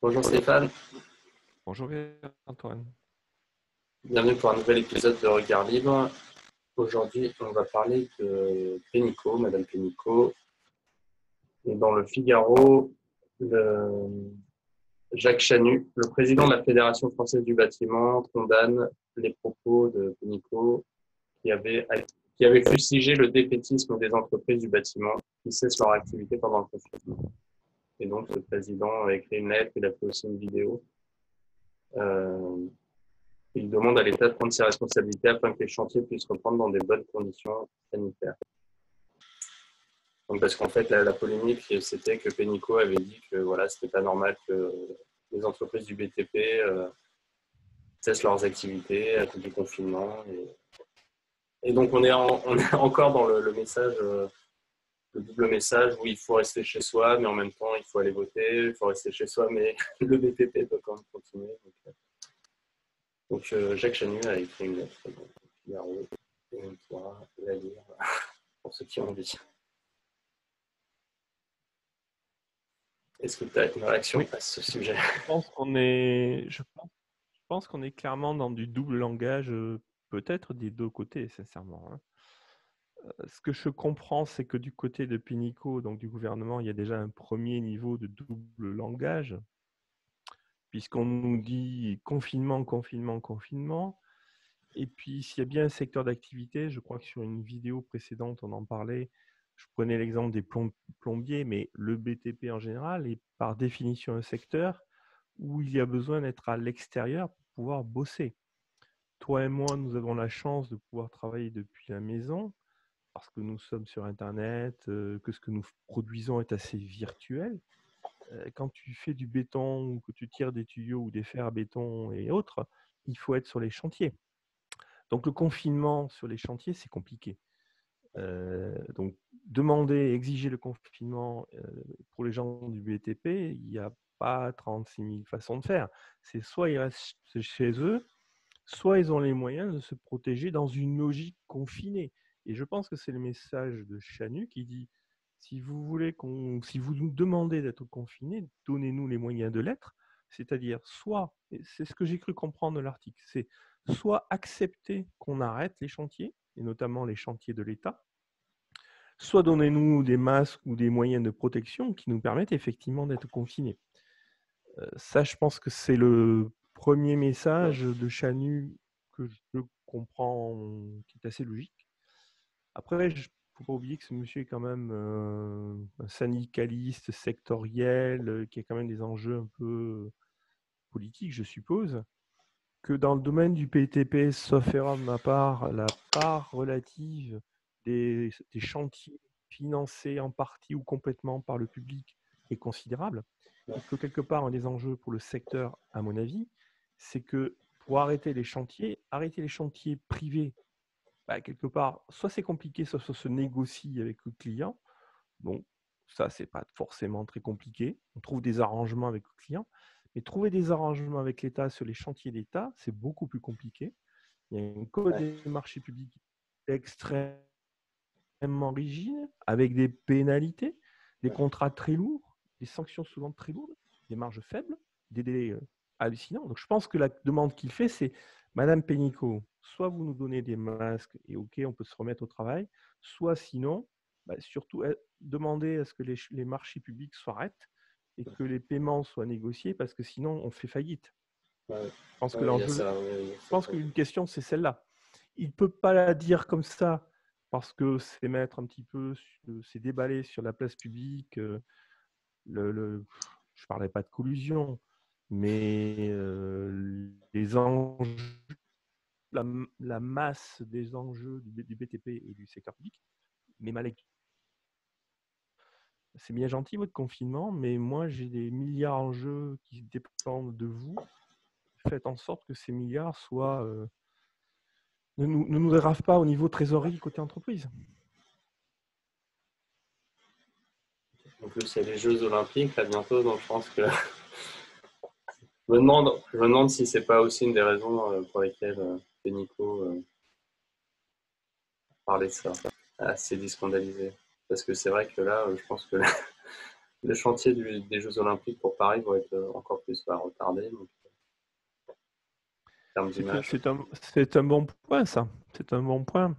Bonjour Stéphane, Bonjour Antoine. bienvenue pour un nouvel épisode de Regard Libre. Aujourd'hui, on va parler de Pénicaud, Madame Pénicaud. Et dans le Figaro, Jacques Chanu, le président de la Fédération française du bâtiment, condamne les propos de Pénicaud qui avait fustigé le défaitisme des entreprises du bâtiment qui cessent leur activité pendant le confinement. Et donc, le président a écrit une lettre, il a fait aussi une vidéo. Euh, Il demande à l'État de prendre ses responsabilités afin que les chantiers puissent reprendre dans des bonnes conditions sanitaires. Donc, parce qu'en fait, la polémique, c'était que Pénicaud avait dit que voilà, c'était pas normal que les entreprises du BTP cessent leurs activités à cause du confinement. Et donc, on est encore dans le message, le double message où il faut rester chez soi, mais en même temps, il faut aller voter. Il faut rester chez soi, mais le BTP doit quand même continuer. Donc, Jacques Chanu a écrit une lettre dans le Figaro et on pourra la lire pour ceux qui ont envie. Est-ce que tu as une réaction Oui, à ce sujet? je pense qu'on est clairement dans du double langage, peut-être des deux côtés, sincèrement, hein. Ce que je comprends, c'est que du côté de Pénicaud, donc du gouvernement, il y a déjà un premier niveau de double langage, puisqu'on nous dit confinement, confinement, confinement. Et puis, s'il y a bien un secteur d'activité, je crois que sur une vidéo précédente, on en parlait, je prenais l'exemple des plombiers, mais le BTP en général est par définition un secteur où il y a besoin d'être à l'extérieur pour pouvoir bosser. Toi et moi, nous avons la chance de pouvoir travailler depuis la maison parce que nous sommes sur Internet, que ce que nous produisons est assez virtuel. Quand tu fais du béton ou que tu tires des tuyaux ou des fers à béton et autres, il faut être sur les chantiers. Donc le confinement sur les chantiers, c'est compliqué. Donc demander, exiger le confinement pour les gens du BTP, il n'y a pas 36 000 façons de faire. C'est soit ils restent chez eux, soit ils ont les moyens de se protéger dans une logique confinée. Et je pense que c'est le message de Chanu qui dit, si vous nous demandez d'être confinés, donnez-nous les moyens de l'être. C'est-à-dire, soit, et c'est ce que j'ai cru comprendre de l'article, c'est soit accepter qu'on arrête les chantiers, et notamment les chantiers de l'État, soit donnez-nous des masques ou des moyens de protection qui nous permettent effectivement d'être confinés. Ça, je pense que c'est le premier message de Chanu que je comprends, qui est assez logique. Après, il ne faut pas oublier que ce monsieur est quand même un syndicaliste sectoriel, qui a quand même des enjeux un peu politiques, je suppose. Que dans le domaine du PTP, sauf erreur de ma part, la part relative des chantiers financés en partie ou complètement par le public est considérable et que quelque part, un des enjeux pour le secteur, à mon avis, c'est que pour arrêter les chantiers privés, bah, quelque part, soit c'est compliqué, soit ça se négocie avec le client. Bon, ça, c'est pas forcément très compliqué. On trouve des arrangements avec le client. Mais trouver des arrangements avec l'État sur les chantiers d'État, c'est beaucoup plus compliqué. Il y a un code des marchés publics extrêmement rigide, avec des pénalités, des contrats très lourds, des sanctions souvent très lourdes, des marges faibles, des délais hallucinants. Donc je pense que la demande qu'il fait, c'est Madame Pénicaud, soit vous nous donnez des masques et OK, on peut se remettre au travail, soit sinon, surtout demander à ce que les marchés publics s'arrêtent et que les paiements soient négociés parce que sinon on fait faillite. Ouais, Je pense que ouais, il y a l'enjeu, ça. Oui, je pense qu'une question, c'est celle-là. Il ne peut pas la dire comme ça parce que c'est mettre un petit peu, c'est déballer sur la place publique. Je ne parlais pas de collusion, mais les enjeux, la masse des enjeux du BTP et du secteur public. Mais ma lecture, c'est bien gentil votre confinement, mais moi j'ai des milliards en jeu qui dépendent de vous. Faites en sorte que ces milliards soient ne nous dérave pas au niveau trésorerie côté entreprise. En plus, il y a les Jeux Olympiques là bientôt, donc je pense que je me demande si c'est pas aussi une des raisons pour lesquelles Pénicaud parlait de ça, assez scandalisé. Parce que c'est vrai que là, je pense que Le chantier des Jeux Olympiques pour Paris va être encore plus retardé, donc, en termes d'image. C'est un bon point, ça. C'est un bon point.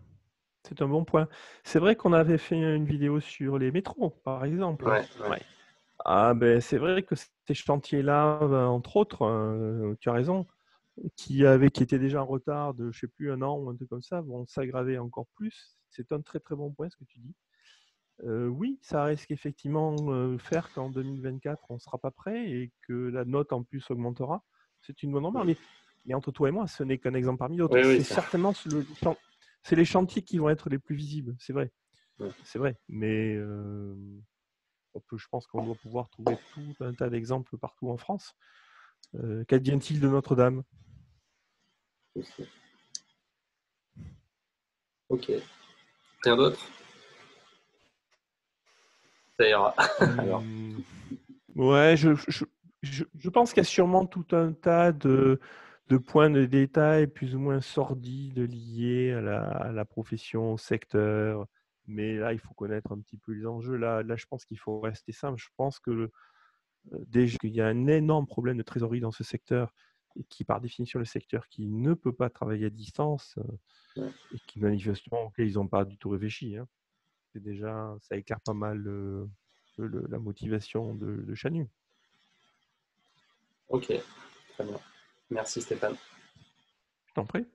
C'est un bon point. C'est vrai qu'on avait fait une vidéo sur les métros, par exemple. Ouais, ouais. Ouais. Ah ben c'est vrai que ces chantiers-là, entre autres, tu as raison, qui étaient déjà en retard de, je sais plus, un an ou un truc comme ça, vont s'aggraver encore plus. C'est un très très bon point ce que tu dis. Oui, ça risque effectivement faire qu'en 2024, on ne sera pas prêt et que la note en plus augmentera. C'est une bonne remarque. Mais entre toi et moi, ce n'est qu'un exemple parmi d'autres. Oui, oui, C'est certainement c'est les chantiers qui vont être les plus visibles, c'est vrai. Ouais. C'est vrai. Mais je pense qu'on doit pouvoir trouver tout un tas d'exemples partout en France. Qu'advient-il de Notre-Dame? Ok. Rien d'autre? Ça ira. Alors, Ouais, je pense qu'il y a sûrement tout un tas de points de détail plus ou moins sordides liés à la profession, au secteur. Mais là, il faut connaître un petit peu les enjeux. Là, je pense qu'il faut rester simple. Je pense que déjà qu'il y a un énorme problème de trésorerie dans ce secteur et qui, par définition, le secteur qui ne peut pas travailler à distance et qui, manifestement, auquel ils n'ont pas du tout réfléchi. Hein. C'est déjà, ça éclaire pas mal la motivation de Chanu. ok, très bien. Merci Stéphane. Je t'en prie.